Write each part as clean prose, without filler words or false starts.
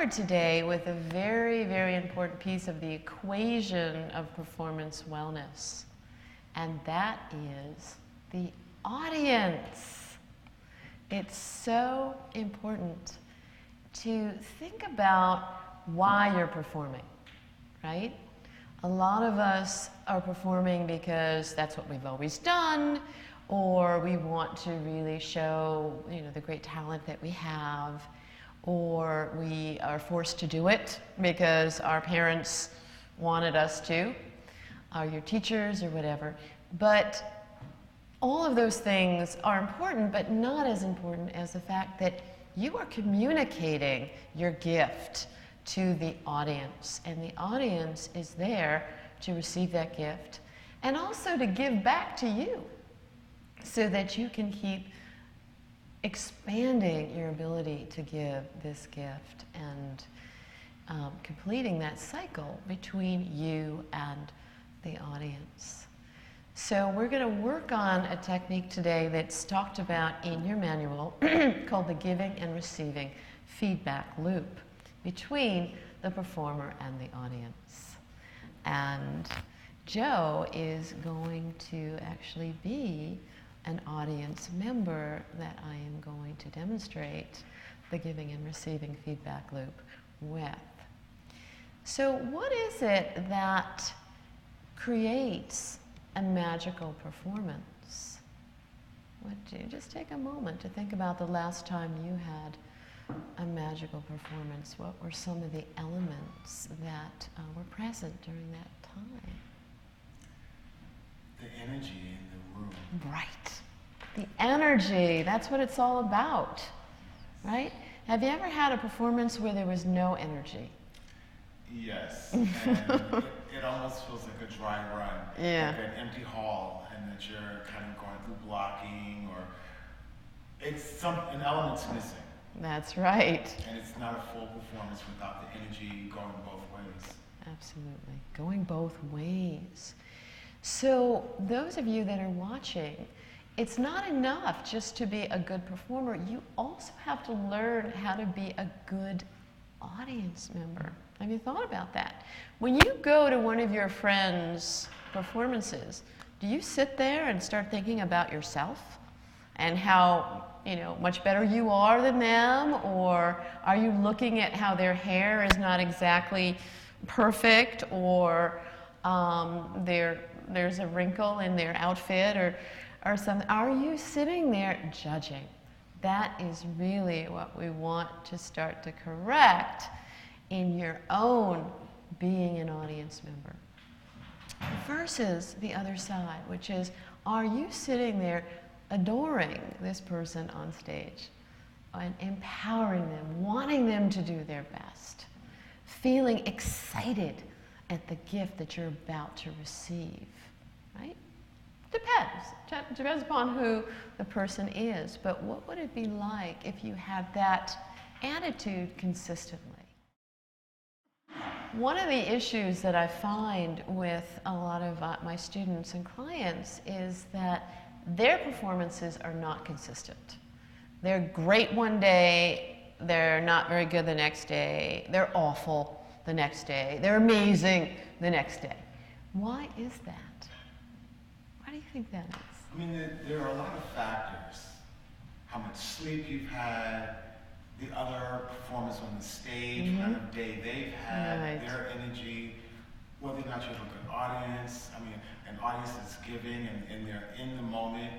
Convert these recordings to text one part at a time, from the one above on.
forward today with a very, very important piece of the equation of performance wellness, and that is the audience. It's so important to think about why you're performing, right? A lot of us are performing because that's what we've always done, or we want to really show, the great talent that we have, or we are forced to do it because our parents wanted us to, or your teachers or whatever. But all of those things are important, but not as important as the fact that you are communicating your gift to the audience, and the audience is there to receive that gift and also to give back to you so that you can keep expanding your ability to give this gift and completing that cycle between you and the audience. So we're going to work on a technique today that's talked about in your manual called the giving and receiving feedback loop between the performer and the audience. And Joe is going to actually be an audience member that I am going to demonstrate the giving and receiving feedback loop with. So what is it that creates a magical performance? Would you just take a moment to think about the last time you had a magical performance? What were some of the elements that were present during that time? The energy in the room. Right. The energy, that's what it's all about, right? Have you ever had a performance where there was no energy? Yes, and it almost feels like a dry run, Yeah. like an empty hall, and that you're kind of going through blocking, or an element's missing. That's right. And it's not a full performance without the energy going both ways. Absolutely. Going both ways. So those of you that are watching, it's not enough just to be a good performer. You also have to learn how to be a good audience member. Have you thought about that? When you go to one of your friends' performances, do you sit there and start thinking about yourself and how, much better you are than them? Or are you looking at how their hair is not exactly perfect, or there's a wrinkle in their outfit or something? Are you sitting there judging? That is really what we want to start to correct in your own being an audience member. Versus the other side, which is, are you sitting there adoring this person on stage and empowering them, wanting them to do their best, feeling excited at the gift that you're about to receive, right? Depends upon who the person is, but what would it be like if you had that attitude consistently? One of the issues that I find with a lot of my students and clients is that their performances are not consistent. They're great one day, they're not very good the next day, they're awful the next day, they're amazing the next day. Why is that? Why do you think that is? I mean, there are a lot of factors. How much sleep you've had, the other performers on the stage, what kind of day they've had, Right. their energy, whether or not you have a good audience. I mean, an audience that's giving and they're in the moment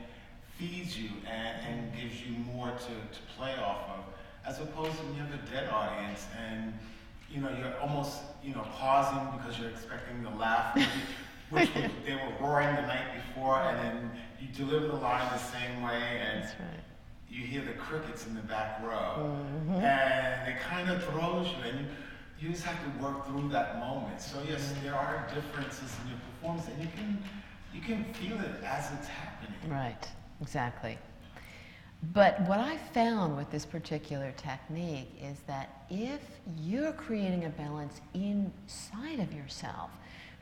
feeds you and gives you more to play off of, as opposed to when you have a dead audience and you're almost pausing because you're expecting the laugh, which they were roaring the night before, and then you deliver the line the same way, and That's right. you hear the crickets in the back row, and it kind of throws you, and you just have to work through that moment. So yes, there are differences in your performance, and you can feel it as it's happening. Right, exactly. But what I found with this particular technique is that if you're creating a balance inside of yourself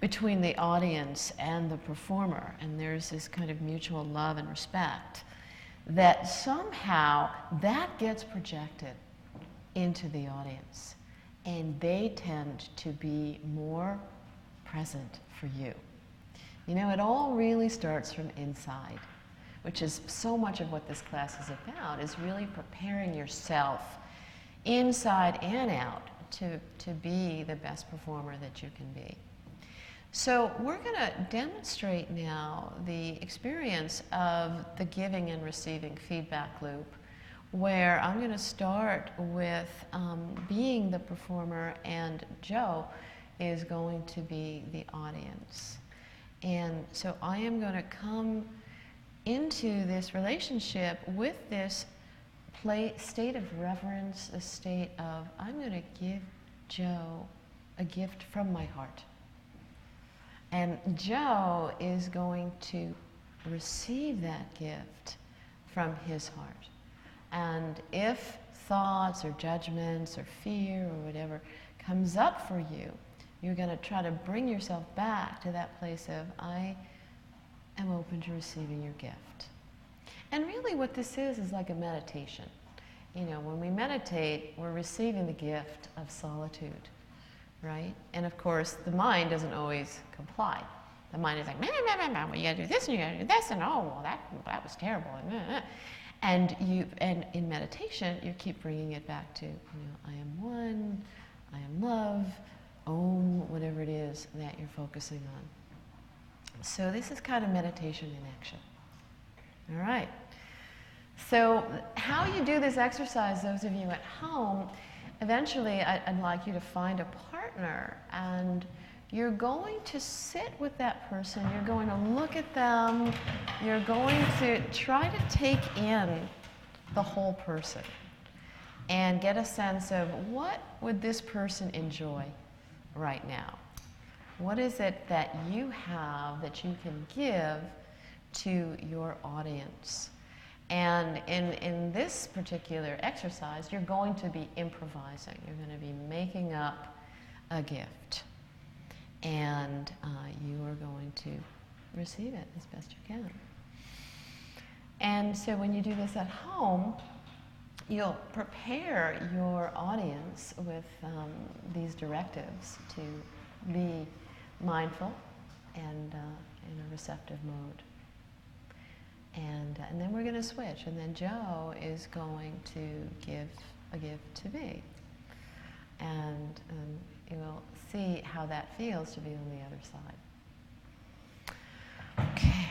between the audience and the performer, and there's this kind of mutual love and respect, that somehow that gets projected into the audience. and they tend to be more present for you. You know, it all really starts from inside, which is so much of what this class is about, is really preparing yourself inside and out to be the best performer that you can be. So we're going to demonstrate now the experience of the giving and receiving feedback loop, where I'm going to start with being the performer, and Joe is going to be the audience. And so I am going to come into this relationship with this state of reverence, a state of, I'm going to give Joe a gift from my heart. And Joe is going to receive that gift from his heart. And if thoughts or judgments or fear or whatever comes up for you, you're going to try to bring yourself back to that place of, I am open to receiving your gift. And really what this is like a meditation. You know, when we meditate, we're receiving the gift of solitude, right? And of course, the mind doesn't always comply. The mind is like, well, you gotta do this and you gotta do this, and oh, well, that was terrible. And in meditation, you keep bringing it back to, you know, I am one, I am love, Om, whatever it is that you're focusing on. So this is kind of meditation in action. All right. So how you do this exercise, those of you at home, eventually I'd like you to find a partner, and you're going to sit with that person, you're going to look at them, you're going to try to take in the whole person and get a sense of what would this person enjoy right now. What is it that you have that you can give to your audience? And in this particular exercise, you're going to be improvising. You're going to be making up a gift. And you are going to receive it as best you can. And so when you do this at home, you'll prepare your audience with these directives to be mindful and in a receptive mode. And then we're going to switch, and then Joe is going to give a gift to me. And you will see how that feels to be on the other side. Okay.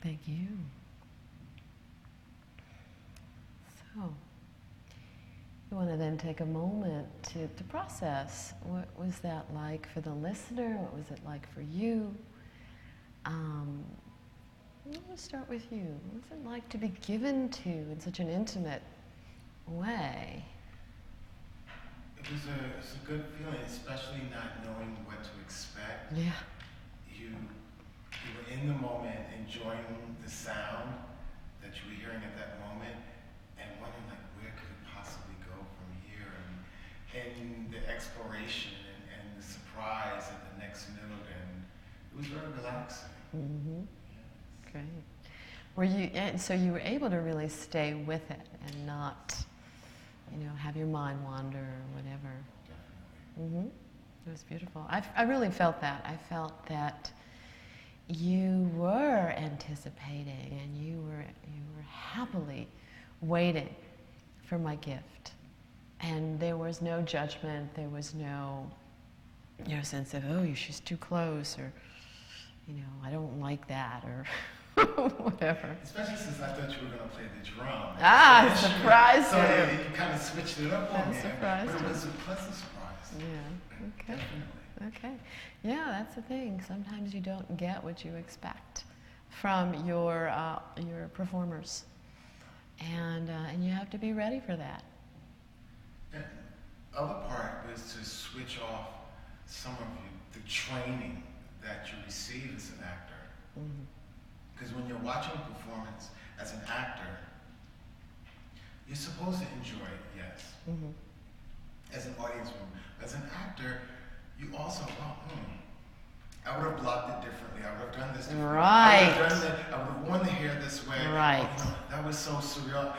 Thank you. So, you want to then take a moment to process. What was that like for the listener? What was it like for you? Let's start with you. What was it like to be given to in such an intimate way? It's a good feeling, especially not knowing what to expect. Yeah. You were in the moment, enjoying the sound, the And so you were able to really stay with it and not, have your mind wander or whatever. Definitely. It was beautiful. I really felt that. I felt that you were anticipating and you were happily waiting for my gift. And there was no judgment, there was no sense of, oh, she's too close, or, I don't like that, or whatever. Especially since I thought you were going to play the drum. Surprise so you. You kind of switched it up on me. Surprised But it you. was a pleasant surprise. Yeah, okay. Definitely. Okay. Yeah, that's the thing. Sometimes you don't get what you expect from your performers. And you have to be ready for that. And the other part was to switch off some of the training that you receive as an actor. Because when you're watching a performance as an actor, you're supposed to enjoy it, yes, as an audience member. As an actor, you also, I would have blocked it differently. I would have done this differently. Right. I would have worn the hair this way. Right. That was so surreal.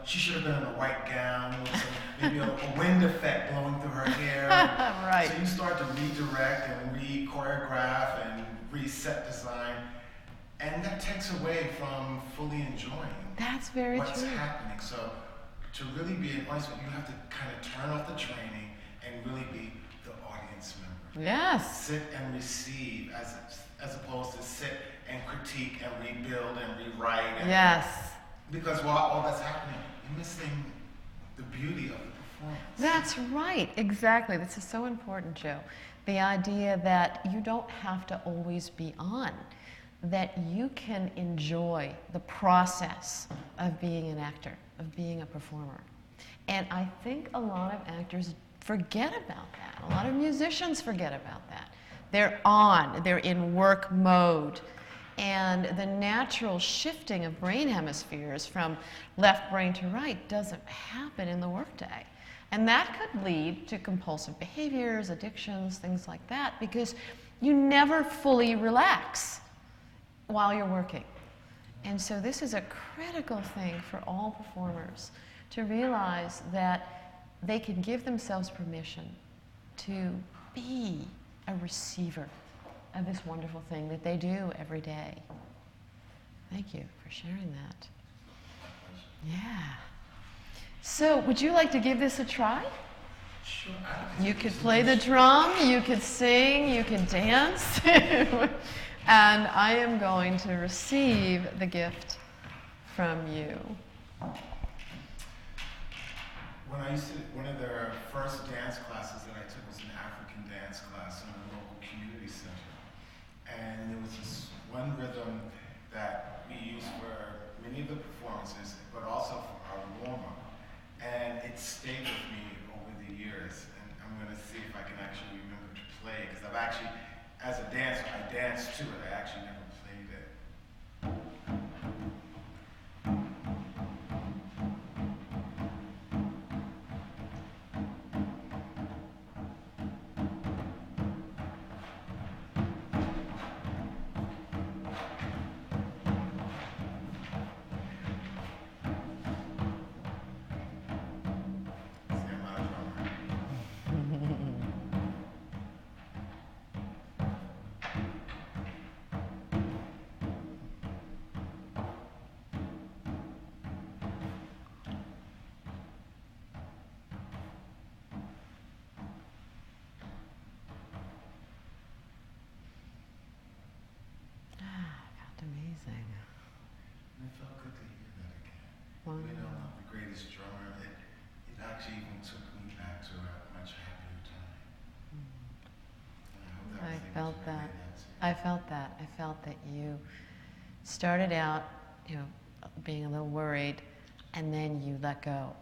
She should have been in a white gown with maybe a wind effect blowing through her hair. Right. So you start to redirect and re-choreograph and reset design. And that takes away from fully enjoying That's very what's true. happening. So to really be an audience member, you have to kind of turn off the training and really be the audience member. Yes. Sit and receive as opposed to sit and critique and rebuild and rewrite. Yes. Because while all that's happening, you're missing the beauty of the performance. That's right. Exactly. This is so important, Joe. The idea that you don't have to always be on, that you can enjoy the process of being an actor, of being a performer. And I think a lot of actors forget about that. A lot of musicians forget about that. They're in work mode. And the natural shifting of brain hemispheres from left brain to right doesn't happen in the workday. And that could lead to compulsive behaviors, addictions, things like that, because you never fully relax while you're working. And so this is a critical thing for all performers, to realize that they can give themselves permission to be a receiver of this wonderful thing that they do every day. Thank you for sharing that. Yeah. So, would you like to give this a try? Sure. You could play the drum, you could sing, you could dance. And I am going to receive the gift from you. One of the first dance classes that I took was an African dance class in a local community center. And there was this one rhythm that we used for many of the performances, but also for our warm-up. And it stayed with me over the years. And I'm going to see if I can actually remember to play it, because I've actually, as a dancer, I danced to it. I actually never played it. Amazing. And it felt good to hear that again. Wow. I'm not the greatest drummer. It actually even took me back to a much happier time. And I hope that was able to relay to you. I felt that. I felt that you started out, being a little worried, and then you let go.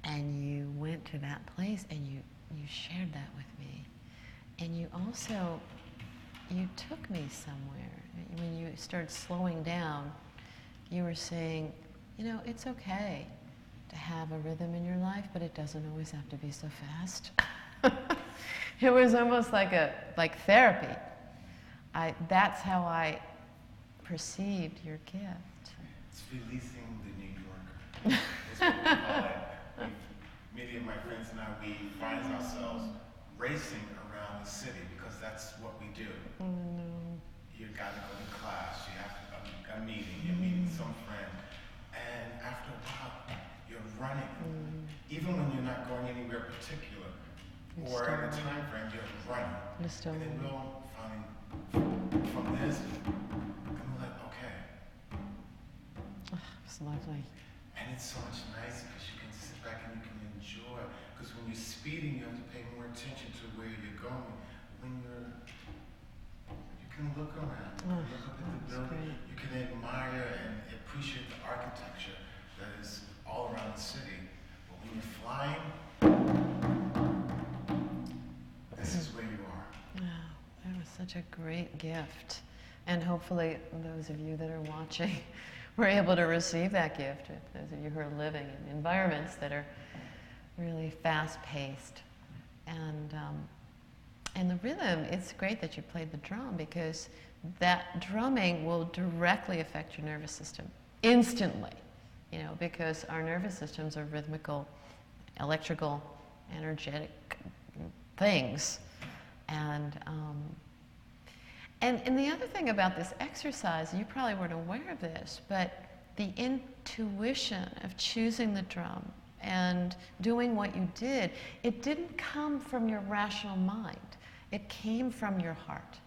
And you went to that place and you shared that with me. And you also, you took me somewhere. When you started slowing down, you were saying, it's okay to have a rhythm in your life, but it doesn't always have to be so fast. It was almost like therapy. That's how perceived your gift? It's releasing the New Yorker. It's what we call it. Many of my friends and I, we find ourselves racing around the city because that's what we do. Oh, no. You got to go to class, you have a meeting, you're meeting some friend, and after a while, you're running. Even when you're not going anywhere particular, or in a time frame, you're running. And then we'll find from this, and we're like, okay. It's lovely. And it's so much nicer because you can sit back and you can enjoy. Because when you're speeding, you have to pay more attention to where you're going. When you can look around, you can look up at the building, you can admire and appreciate the architecture that is all around the city. But when you're flying, this is where you are. Wow, that was such a great gift. And hopefully those of you that are watching were able to receive that gift. Those of you who are living in environments that are really fast-paced. And the rhythm, it's great that you played the drum because that drumming will directly affect your nervous system instantly, because our nervous systems are rhythmical, electrical, energetic things. And the other thing about this exercise, you probably weren't aware of this, but the intuition of choosing the drum and doing what you did, it didn't come from your rational mind. It came from your heart.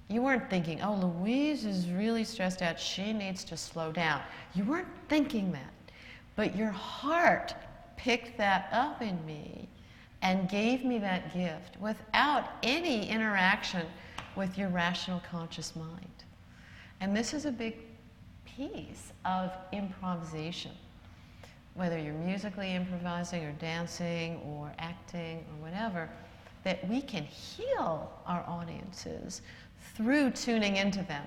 You weren't thinking, oh, Louise is really stressed out. She needs to slow down. You weren't thinking that. But your heart picked that up in me and gave me that gift without any interaction with your rational conscious mind. And this is a big piece of improvisation. Whether you're musically improvising or dancing or acting or whatever, that we can heal our audiences through tuning into them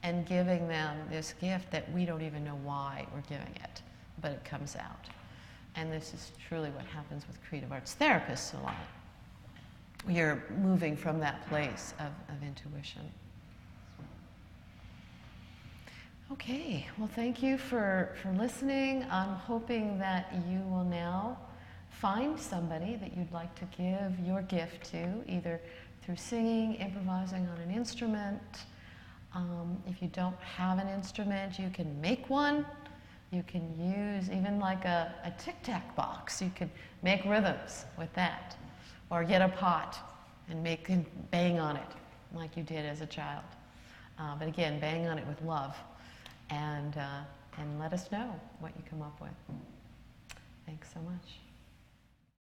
and giving them this gift that we don't even know why we're giving it, but it comes out. And this is truly what happens with creative arts therapists a lot. You're moving from that place of intuition. Okay, well, thank you for listening. I'm hoping that you will now find somebody that you'd like to give your gift to, either through singing, improvising on an instrument. If you don't have an instrument, you can make one. You can use even like a tic-tac box. You can make rhythms with that. Or get a pot and bang on it like you did as a child. But again, bang on it with love. And let us know what you come up with. Thanks so much.